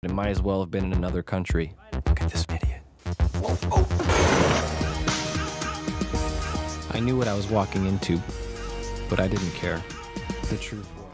It might as well have been in another country. Look at this idiot. I knew what I was walking into, but I didn't care. The truth was...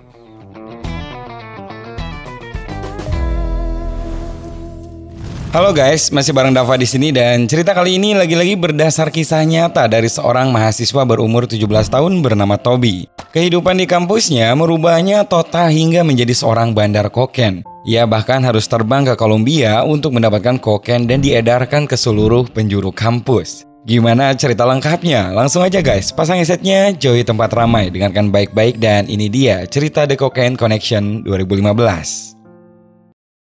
Halo guys, masih bareng Dava di sini dan cerita kali ini lagi-lagi berdasar kisah nyata dari seorang mahasiswa berumur 17 tahun bernama Toby. Kehidupan di kampusnya merubahnya total hingga menjadi seorang bandar koken. Ia bahkan harus terbang ke Kolombia untuk mendapatkan koken dan diedarkan ke seluruh penjuru kampus. Gimana cerita lengkapnya? Langsung aja guys, pasang headsetnya, jauhi tempat ramai, dengarkan baik-baik dan ini dia cerita The Cocaine Connection 2015.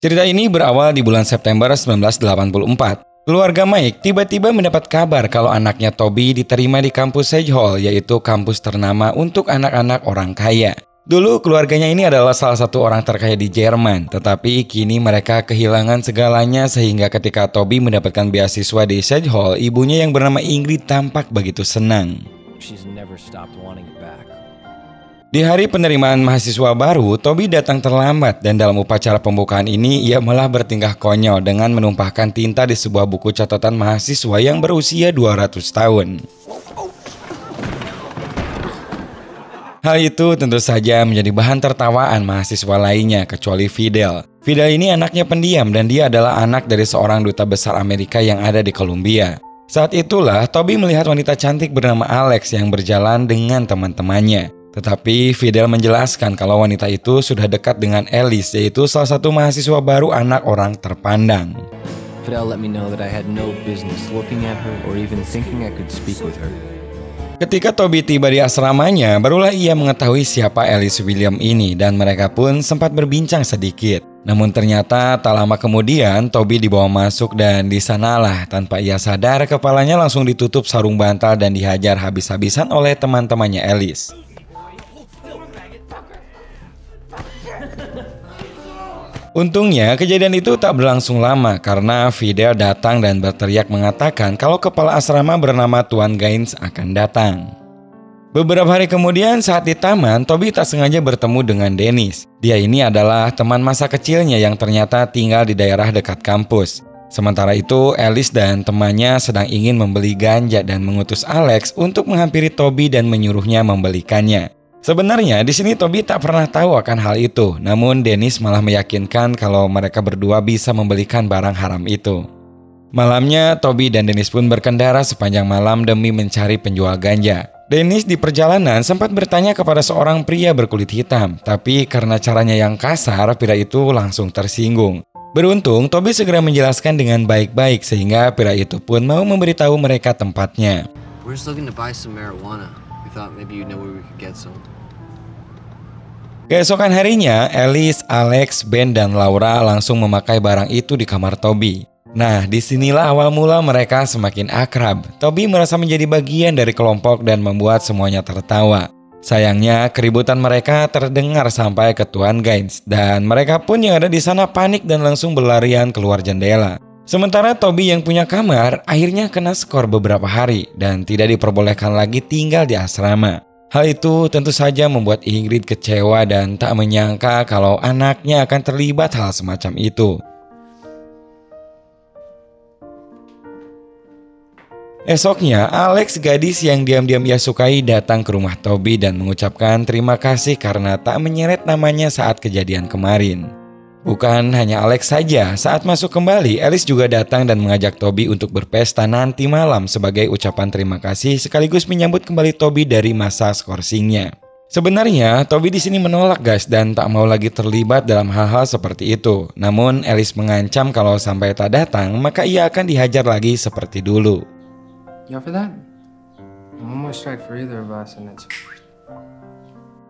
Cerita ini berawal di bulan September 1984. Keluarga Mike tiba-tiba mendapat kabar kalau anaknya Toby diterima di kampus Sage Hall, yaitu kampus ternama untuk anak-anak orang kaya. Dulu keluarganya ini adalah salah satu orang terkaya di Jerman, tetapi kini mereka kehilangan segalanya sehingga ketika Toby mendapatkan beasiswa di Sage Hall, ibunya yang bernama Ingrid tampak begitu senang. Di hari penerimaan mahasiswa baru, Toby datang terlambat dan dalam upacara pembukaan ini ia malah bertingkah konyol dengan menumpahkan tinta di sebuah buku catatan mahasiswa yang berusia 200 tahun. Hal itu tentu saja menjadi bahan tertawaan mahasiswa lainnya kecuali Fidel. Fidel ini anaknya pendiam dan dia adalah anak dari seorang duta besar Amerika yang ada di Kolombia. Saat itulah Toby melihat wanita cantik bernama Alex yang berjalan dengan teman-temannya. Tetapi Fidel menjelaskan kalau wanita itu sudah dekat dengan Alice, yaitu salah satu mahasiswa baru anak orang terpandang. Fidel let me know that I had no business looking at her or even thinking I could speak with her. Ketika Toby tiba di asramanya, barulah ia mengetahui siapa Alice William ini dan mereka pun sempat berbincang sedikit. Namun ternyata tak lama kemudian Toby dibawa masuk dan di sanalah tanpa ia sadar kepalanya langsung ditutup sarung bantal dan dihajar habis-habisan oleh teman-temannya Alice. Untungnya kejadian itu tak berlangsung lama karena Fidel datang dan berteriak mengatakan kalau kepala asrama bernama Tuan Gaines akan datang. Beberapa hari kemudian saat di taman, Toby tak sengaja bertemu dengan Dennis. Dia ini adalah teman masa kecilnya yang ternyata tinggal di daerah dekat kampus. Sementara itu, Alice dan temannya sedang ingin membeli ganja dan mengutus Alex untuk menghampiri Toby dan menyuruhnya membelikannya. Sebenarnya di sini Toby tak pernah tahu akan hal itu, namun Dennis malah meyakinkan kalau mereka berdua bisa membelikan barang haram itu. Malamnya, Toby dan Dennis pun berkendara sepanjang malam demi mencari penjual ganja. Dennis di perjalanan sempat bertanya kepada seorang pria berkulit hitam, tapi karena caranya yang kasar, pria itu langsung tersinggung. Beruntung, Toby segera menjelaskan dengan baik-baik sehingga pria itu pun mau memberitahu mereka tempatnya. We're just looking to buy some marijuana. We thought maybe you know where we could get some. Keesokan harinya, Alice, Alex, Ben, dan Laura langsung memakai barang itu di kamar Toby. Nah, disinilah awal mula mereka semakin akrab. Toby merasa menjadi bagian dari kelompok dan membuat semuanya tertawa. Sayangnya, keributan mereka terdengar sampai ke Tuan Gaines, dan mereka pun yang ada di sana panik dan langsung berlarian keluar jendela. Sementara Toby yang punya kamar akhirnya kena skor beberapa hari dan tidak diperbolehkan lagi tinggal di asrama. Hal itu tentu saja membuat Ingrid kecewa dan tak menyangka kalau anaknya akan terlibat hal semacam itu. Esoknya, Alex, gadis yang diam-diam ia sukai, datang ke rumah Toby dan mengucapkan terima kasih karena tak menyeret namanya saat kejadian kemarin. Bukan hanya Alex saja, saat masuk kembali, Alice juga datang dan mengajak Toby untuk berpesta nanti malam sebagai ucapan terima kasih sekaligus menyambut kembali Toby dari masa skorsingnya. Sebenarnya, Toby di sini menolak guys dan tak mau lagi terlibat dalam hal-hal seperti itu. Namun, Alice mengancam kalau sampai tak datang, maka ia akan dihajar lagi seperti dulu. You up for that? One more strike for either of us and it's...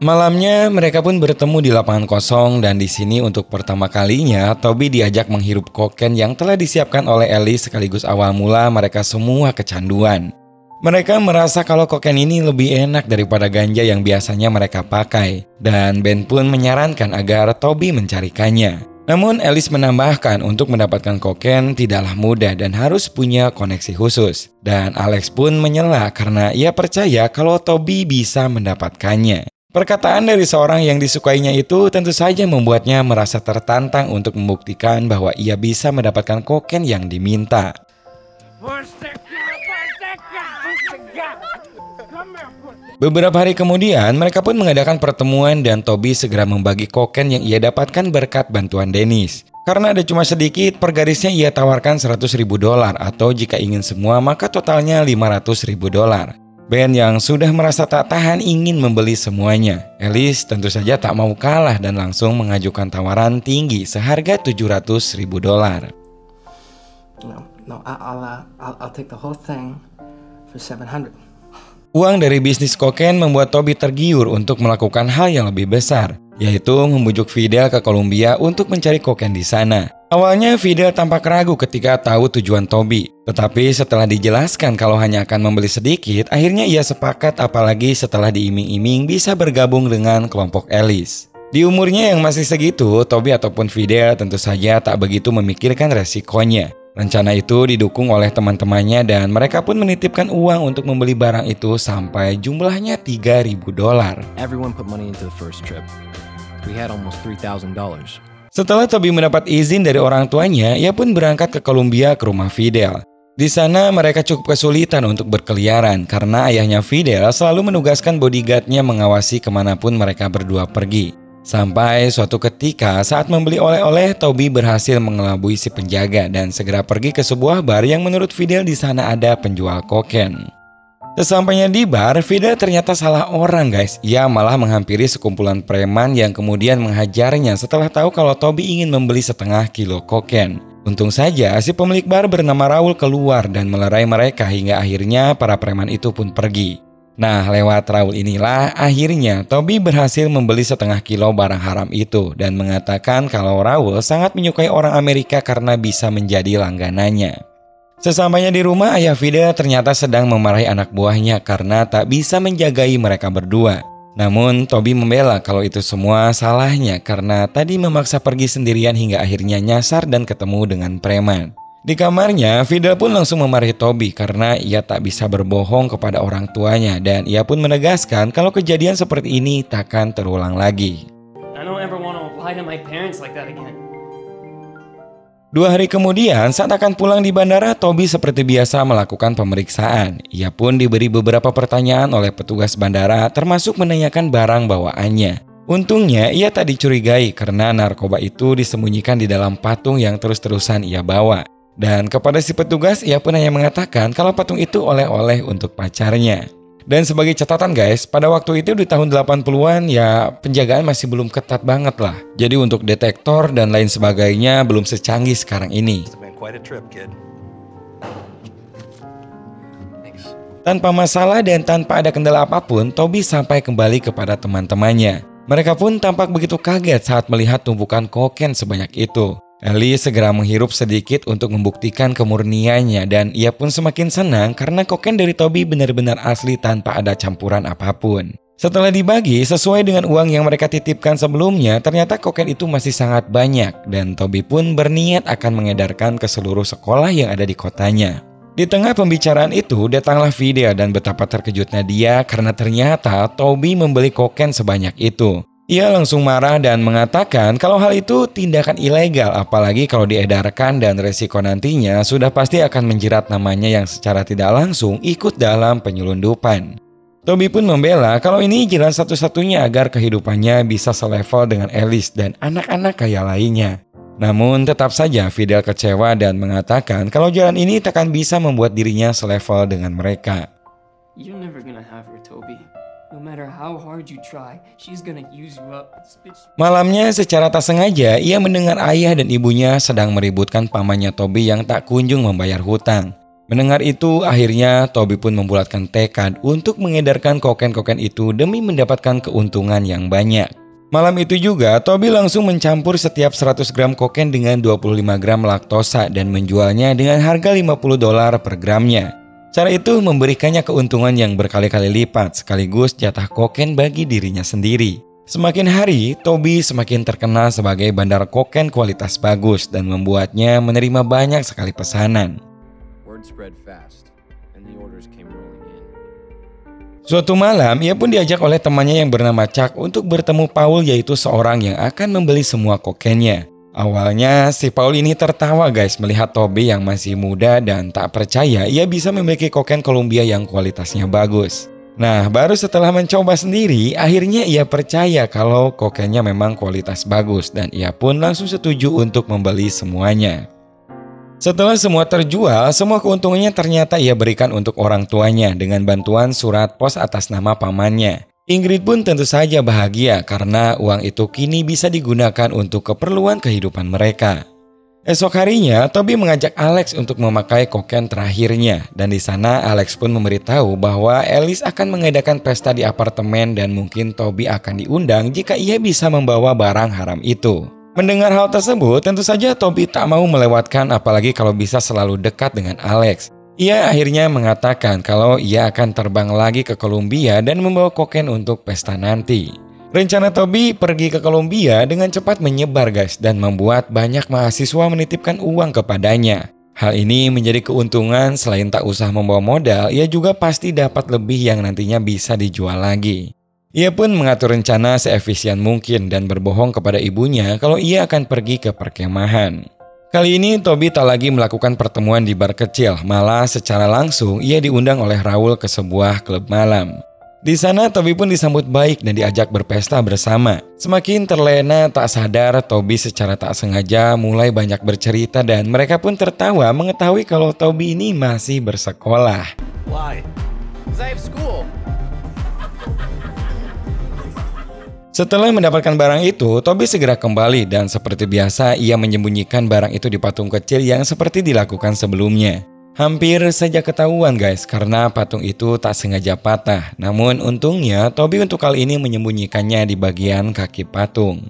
Malamnya mereka pun bertemu di lapangan kosong dan di sini untuk pertama kalinya Toby diajak menghirup koken yang telah disiapkan oleh Alice sekaligus awal mula mereka semua kecanduan. Mereka merasa kalau koken ini lebih enak daripada ganja yang biasanya mereka pakai dan Ben pun menyarankan agar Toby mencarikannya. Namun Alice menambahkan untuk mendapatkan koken tidaklah mudah dan harus punya koneksi khusus. Dan Alex pun menyela karena ia percaya kalau Toby bisa mendapatkannya. Perkataan dari seorang yang disukainya itu tentu saja membuatnya merasa tertantang untuk membuktikan bahwa ia bisa mendapatkan kokain yang diminta. Beberapa hari kemudian, mereka pun mengadakan pertemuan dan Toby segera membagi kokain yang ia dapatkan berkat bantuan Dennis. Karena ada cuma sedikit, per garisnya ia tawarkan $100.000 atau jika ingin semua maka totalnya $500.000. Ben yang sudah merasa tak tahan ingin membeli semuanya. Alice tentu saja tak mau kalah dan langsung mengajukan tawaran tinggi seharga $700.000. No, I'll take the whole thing for 700. Uang dari bisnis kokain membuat Toby tergiur untuk melakukan hal yang lebih besar, yaitu membujuk Fidel ke Kolombia untuk mencari kokain di sana. Awalnya Fidel tampak ragu ketika tahu tujuan Toby, tetapi setelah dijelaskan kalau hanya akan membeli sedikit, akhirnya ia sepakat apalagi setelah diiming-iming bisa bergabung dengan kelompok Alice. Di umurnya yang masih segitu, Toby ataupun Fidel tentu saja tak begitu memikirkan resikonya. Rencana itu didukung oleh teman-temannya dan mereka pun menitipkan uang untuk membeli barang itu sampai jumlahnya $3.000. Everyone put money into the first trip. We had almost $3,000. Setelah Toby mendapat izin dari orang tuanya, ia pun berangkat ke Kolombia ke rumah Fidel. Di sana mereka cukup kesulitan untuk berkeliaran karena ayahnya Fidel selalu menugaskan bodyguardnya mengawasi kemanapun mereka berdua pergi. Sampai suatu ketika saat membeli oleh-oleh, Toby berhasil mengelabui si penjaga dan segera pergi ke sebuah bar yang menurut Fidel di sana ada penjual kokain. Sesampainya di bar, Fidel ternyata salah orang guys. Ia malah menghampiri sekumpulan preman yang kemudian menghajarnya setelah tahu kalau Toby ingin membeli setengah kilo kokain. Untung saja si pemilik bar bernama Raul keluar dan melerai mereka hingga akhirnya para preman itu pun pergi. Nah, lewat Raul inilah akhirnya Toby berhasil membeli setengah kilo barang haram itu dan mengatakan kalau Raul sangat menyukai orang Amerika karena bisa menjadi langganannya. Sesampainya di rumah, ayah Fidel ternyata sedang memarahi anak buahnya karena tak bisa menjagai mereka berdua. Namun Toby membela kalau itu semua salahnya karena tadi memaksa pergi sendirian hingga akhirnya nyasar dan ketemu dengan preman. Di kamarnya, Fidel pun langsung memarahi Toby karena ia tak bisa berbohong kepada orang tuanya dan ia pun menegaskan kalau kejadian seperti ini takkan terulang lagi. I don't ever want to lie to my parents like that again. 2 hari kemudian, saat akan pulang di bandara, Toby seperti biasa melakukan pemeriksaan. Ia pun diberi beberapa pertanyaan oleh petugas bandara termasuk menanyakan barang bawaannya. Untungnya ia tak dicurigai karena narkoba itu disembunyikan di dalam patung yang terus-terusan ia bawa. Dan kepada si petugas ia pun hanya mengatakan kalau patung itu oleh-oleh untuk pacarnya. Dan sebagai catatan guys, pada waktu itu di tahun 80-an ya penjagaan masih belum ketat banget lah. Jadi untuk detektor dan lain sebagainya belum secanggih sekarang ini. Tanpa masalah dan tanpa ada kendala apapun, Toby sampai kembali kepada teman-temannya. Mereka pun tampak begitu kaget saat melihat tumpukan kokain sebanyak itu. Ellie segera menghirup sedikit untuk membuktikan kemurniannya dan ia pun semakin senang karena kokain dari Toby benar-benar asli tanpa ada campuran apapun. Setelah dibagi sesuai dengan uang yang mereka titipkan sebelumnya, ternyata kokain itu masih sangat banyak dan Toby pun berniat akan mengedarkan ke seluruh sekolah yang ada di kotanya. Di tengah pembicaraan itu datanglah Fidel dan betapa terkejutnya dia karena ternyata Toby membeli kokain sebanyak itu. Ia langsung marah dan mengatakan kalau hal itu tindakan ilegal apalagi kalau diedarkan dan resiko nantinya sudah pasti akan menjerat namanya yang secara tidak langsung ikut dalam penyelundupan. Toby pun membela kalau ini jalan satu-satunya agar kehidupannya bisa selevel dengan Alice dan anak-anak kaya lainnya. Namun tetap saja Fidel kecewa dan mengatakan kalau jalan ini takkan bisa membuat dirinya selevel dengan mereka. You're never gonna have her, Toby. No matter how hard you try, she's gonna use you up. Malamnya secara tak sengaja ia mendengar ayah dan ibunya sedang meributkan pamannya Toby yang tak kunjung membayar hutang. Mendengar itu akhirnya Toby pun membulatkan tekad untuk mengedarkan kokain-kokain itu demi mendapatkan keuntungan yang banyak. Malam itu juga Toby langsung mencampur setiap 100 gram kokain dengan 25 gram laktosa dan menjualnya dengan harga $50 per gramnya. Cara itu memberikannya keuntungan yang berkali-kali lipat sekaligus jatah kokain bagi dirinya sendiri. Semakin hari, Toby semakin terkenal sebagai bandar kokain kualitas bagus dan membuatnya menerima banyak sekali pesanan. Suatu malam, ia pun diajak oleh temannya yang bernama Chuck untuk bertemu Paul, yaitu seorang yang akan membeli semua kokainnya. Awalnya, si Paul ini tertawa guys melihat Toby yang masih muda dan tak percaya ia bisa memiliki kokain Columbia yang kualitasnya bagus. Nah, baru setelah mencoba sendiri, akhirnya ia percaya kalau kokainnya memang kualitas bagus dan ia pun langsung setuju untuk membeli semuanya. Setelah semua terjual, semua keuntungannya ternyata ia berikan untuk orang tuanya dengan bantuan surat pos atas nama pamannya. Ingrid pun tentu saja bahagia karena uang itu kini bisa digunakan untuk keperluan kehidupan mereka. Esok harinya, Toby mengajak Alex untuk memakai kokain terakhirnya, dan di sana Alex pun memberitahu bahwa Alice akan mengadakan pesta di apartemen dan mungkin Toby akan diundang jika ia bisa membawa barang haram itu. Mendengar hal tersebut, tentu saja Toby tak mau melewatkan, apalagi kalau bisa selalu dekat dengan Alex. Ia akhirnya mengatakan kalau ia akan terbang lagi ke Columbia dan membawa kokain untuk pesta nanti. Rencana Toby pergi ke Columbia dengan cepat menyebar guys, dan membuat banyak mahasiswa menitipkan uang kepadanya. Hal ini menjadi keuntungan, selain tak usah membawa modal, ia juga pasti dapat lebih yang nantinya bisa dijual lagi. Ia pun mengatur rencana seefisien mungkin dan berbohong kepada ibunya kalau ia akan pergi ke perkemahan. Kali ini Toby tak lagi melakukan pertemuan di bar kecil, malah secara langsung ia diundang oleh Raul ke sebuah klub malam. Di sana Toby pun disambut baik dan diajak berpesta bersama. Semakin terlena tak sadar, Toby secara tak sengaja mulai banyak bercerita dan mereka pun tertawa mengetahui kalau Toby ini masih bersekolah. Why? Because I have school. Setelah mendapatkan barang itu, Toby segera kembali dan seperti biasa ia menyembunyikan barang itu di patung kecil yang seperti dilakukan sebelumnya. Hampir saja ketahuan guys karena patung itu tak sengaja patah. Namun untungnya Toby untuk kali ini menyembunyikannya di bagian kaki patung.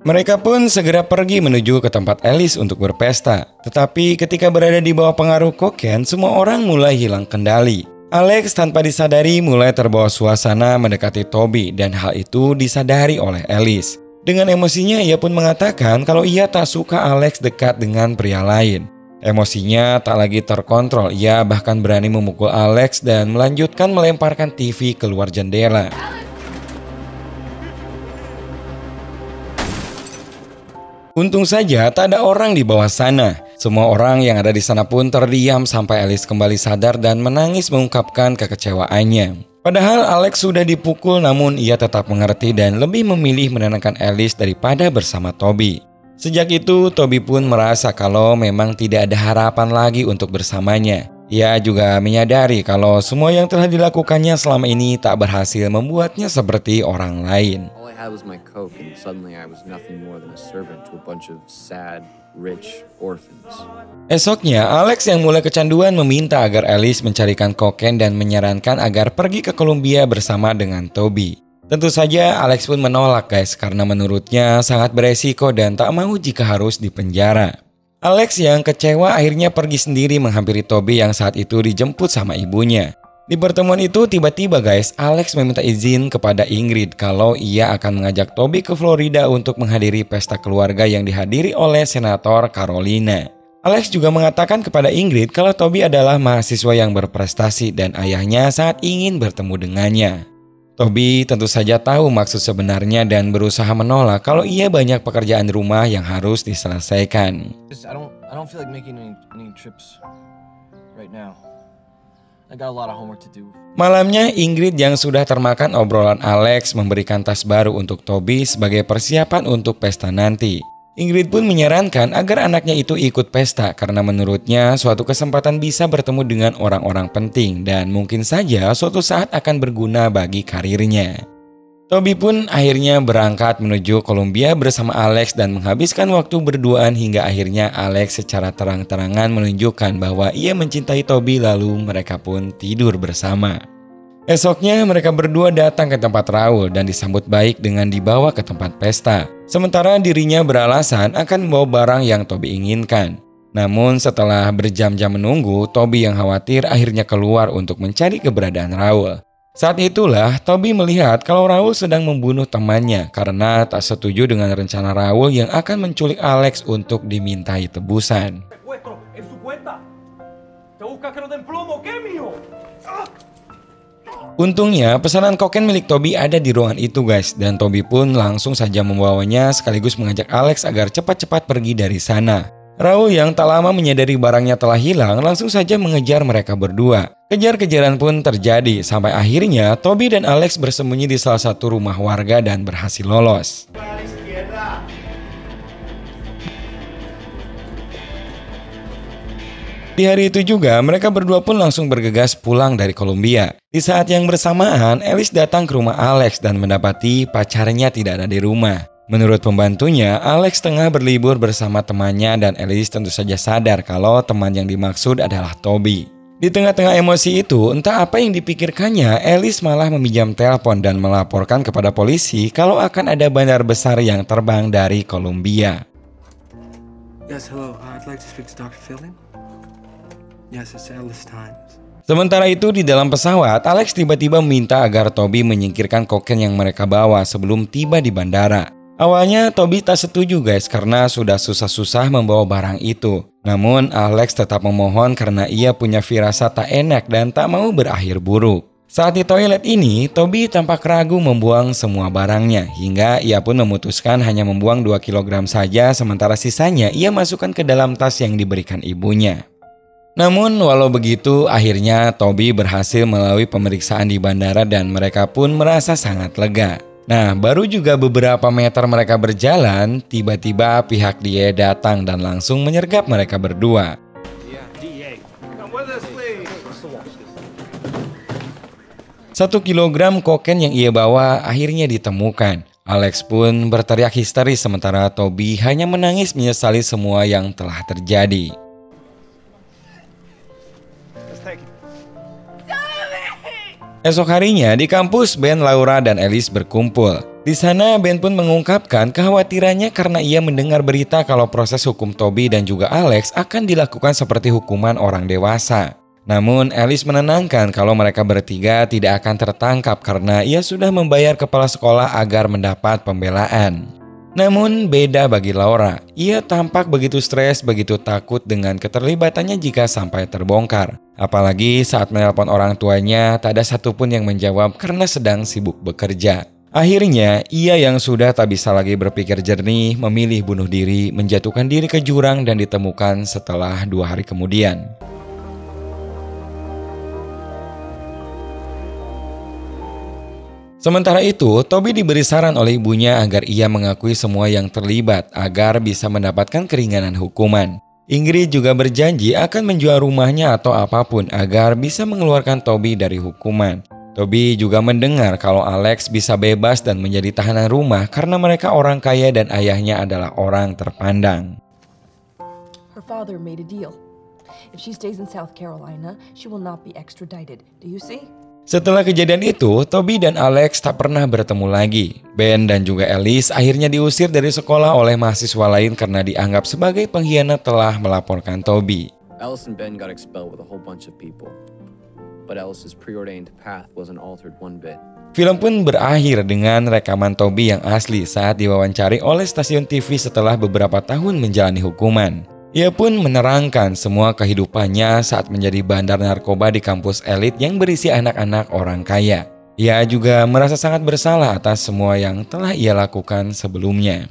Mereka pun segera pergi menuju ke tempat Alice untuk berpesta. Tetapi ketika berada di bawah pengaruh kokain, semua orang mulai hilang kendali. Alex tanpa disadari mulai terbawa suasana mendekati Toby dan hal itu disadari oleh Alice. Dengan emosinya ia pun mengatakan kalau ia tak suka Alex dekat dengan pria lain. Emosinya tak lagi terkontrol, ia bahkan berani memukul Alex dan melanjutkan melemparkan TV keluar jendela. Untung saja tak ada orang di bawah sana. Semua orang yang ada di sana pun terdiam sampai Alice kembali sadar dan menangis mengungkapkan kekecewaannya. Padahal Alex sudah dipukul namun ia tetap mengerti dan lebih memilih menenangkan Alice daripada bersama Toby. Sejak itu Toby pun merasa kalau memang tidak ada harapan lagi untuk bersamanya. Ia juga menyadari kalau semua yang telah dilakukannya selama ini tak berhasil membuatnya seperti orang lain. All I had was my coke, and suddenly I was nothing more than a servant to a bunch of sad, rich orphans. Esoknya, Alex yang mulai kecanduan meminta agar Alice mencarikan kokain dan menyarankan agar pergi ke Columbia bersama dengan Toby. Tentu saja Alex pun menolak guys karena menurutnya sangat beresiko dan tak mau jika harus dipenjara. Alex yang kecewa akhirnya pergi sendiri menghampiri Toby yang saat itu dijemput sama ibunya. Di pertemuan itu tiba-tiba guys, Alex meminta izin kepada Ingrid kalau ia akan mengajak Toby ke Florida untuk menghadiri pesta keluarga yang dihadiri oleh Senator Carolina. Alex juga mengatakan kepada Ingrid kalau Toby adalah mahasiswa yang berprestasi dan ayahnya sangat ingin bertemu dengannya. Toby tentu saja tahu maksud sebenarnya dan berusaha menolak kalau ia banyak pekerjaan rumah yang harus diselesaikan. I don't feel like making any trips right now. I got a lot of homework to do. Malamnya Ingrid yang sudah termakan obrolan Alex memberikan tas baru untuk Toby sebagai persiapan untuk pesta nanti. Ingrid pun menyarankan agar anaknya itu ikut pesta karena menurutnya suatu kesempatan bisa bertemu dengan orang-orang penting dan mungkin saja suatu saat akan berguna bagi karirnya. Toby pun akhirnya berangkat menuju Columbia bersama Alex dan menghabiskan waktu berduaan hingga akhirnya Alex secara terang-terangan menunjukkan bahwa ia mencintai Toby lalu mereka pun tidur bersama. Esoknya mereka berdua datang ke tempat Raul dan disambut baik dengan dibawa ke tempat pesta. Sementara dirinya beralasan akan membawa barang yang Toby inginkan. Namun setelah berjam-jam menunggu, Toby yang khawatir akhirnya keluar untuk mencari keberadaan Raul. Saat itulah Toby melihat kalau Raul sedang membunuh temannya karena tak setuju dengan rencana Raul yang akan menculik Alex untuk dimintai tebusan. Untungnya pesanan kokain milik Toby ada di ruangan itu guys, dan Toby pun langsung saja membawanya sekaligus mengajak Alex agar cepat-cepat pergi dari sana. Raul yang tak lama menyadari barangnya telah hilang langsung saja mengejar mereka berdua. Kejar-kejaran pun terjadi sampai akhirnya Toby dan Alex bersembunyi di salah satu rumah warga dan berhasil lolos. Di hari itu juga, mereka berdua pun langsung bergegas pulang dari Kolombia. Di saat yang bersamaan, Alice datang ke rumah Alex dan mendapati pacarnya tidak ada di rumah. Menurut pembantunya, Alex tengah berlibur bersama temannya dan Alice tentu saja sadar kalau teman yang dimaksud adalah Toby. Di tengah-tengah emosi itu, entah apa yang dipikirkannya, Alice malah meminjam telepon dan melaporkan kepada polisi kalau akan ada bandar besar yang terbang dari Kolombia. Yes, hello. I'd like to speak to Dr. Fielding. Yes, it's Alice Times. Sementara itu di dalam pesawat, Alex tiba-tiba meminta agar Toby menyingkirkan kokain yang mereka bawa sebelum tiba di bandara. Awalnya Toby tak setuju guys karena sudah susah-susah membawa barang itu. Namun Alex tetap memohon karena ia punya firasat tak enak dan tak mau berakhir buruk. Saat di toilet ini, Toby tampak ragu membuang semua barangnya hingga ia pun memutuskan hanya membuang 2 kg saja sementara sisanya ia masukkan ke dalam tas yang diberikan ibunya. Namun walau begitu, akhirnya Toby berhasil melalui pemeriksaan di bandara dan mereka pun merasa sangat lega. Nah, baru juga beberapa meter mereka berjalan, tiba-tiba pihak DEA datang dan langsung menyergap mereka berdua. 1 kilogram kokain yang ia bawa akhirnya ditemukan. Alex pun berteriak histeris sementara Toby hanya menangis menyesali semua yang telah terjadi. Esok harinya di kampus, Ben, Laura, dan Alice berkumpul. Di sana Ben pun mengungkapkan kekhawatirannya karena ia mendengar berita kalau proses hukum Toby dan juga Alex akan dilakukan seperti hukuman orang dewasa. Namun Alice menenangkan kalau mereka bertiga tidak akan tertangkap karena ia sudah membayar kepala sekolah agar mendapat pembelaan. Namun beda bagi Laura, ia tampak begitu stres, begitu takut dengan keterlibatannya jika sampai terbongkar. Apalagi saat menelpon orang tuanya, tak ada satupun yang menjawab karena sedang sibuk bekerja. Akhirnya, ia yang sudah tak bisa lagi berpikir jernih, memilih bunuh diri, menjatuhkan diri ke jurang dan ditemukan setelah 2 hari kemudian. Sementara itu, Toby diberi saran oleh ibunya agar ia mengakui semua yang terlibat agar bisa mendapatkan keringanan hukuman. Ingrid juga berjanji akan menjual rumahnya atau apapun agar bisa mengeluarkan Toby dari hukuman. Toby juga mendengar kalau Alex bisa bebas dan menjadi tahanan rumah karena mereka orang kaya dan ayahnya adalah orang terpandang. Her father made a deal. If she stays in South Carolina, she will not be extradited. Do you see? Setelah kejadian itu, Toby dan Alex tak pernah bertemu lagi. Ben dan juga Alice akhirnya diusir dari sekolah oleh mahasiswa lain karena dianggap sebagai pengkhianat telah melaporkan Toby. Alice and Ben got expelled with a whole bunch of people. But Alice's preordained path wasn't altered one bit. Film pun berakhir dengan rekaman Toby yang asli saat diwawancari oleh stasiun TV setelah beberapa tahun menjalani hukuman. Ia pun menerangkan semua kehidupannya saat menjadi bandar narkoba di kampus elit yang berisi anak-anak orang kaya. Ia juga merasa sangat bersalah atas semua yang telah ia lakukan sebelumnya.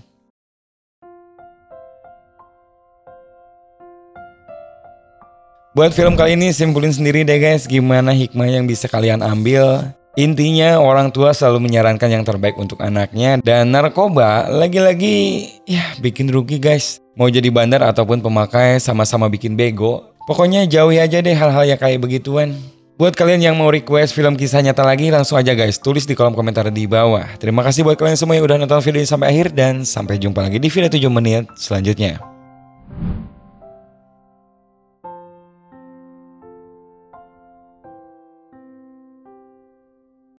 Buat film kali ini simpulin sendiri deh guys, gimana hikmah yang bisa kalian ambil. Intinya orang tua selalu menyarankan yang terbaik untuk anaknya, dan narkoba lagi-lagi ya bikin rugi guys. Mau jadi bandar ataupun pemakai sama-sama bikin bego. Pokoknya jauhi aja deh hal-hal yang kayak begituan. Buat kalian yang mau request film kisah nyata lagi, langsung aja guys tulis di kolom komentar di bawah. Terima kasih buat kalian semua yang udah nonton video ini sampai akhir dan sampai jumpa lagi di video 7 menit selanjutnya.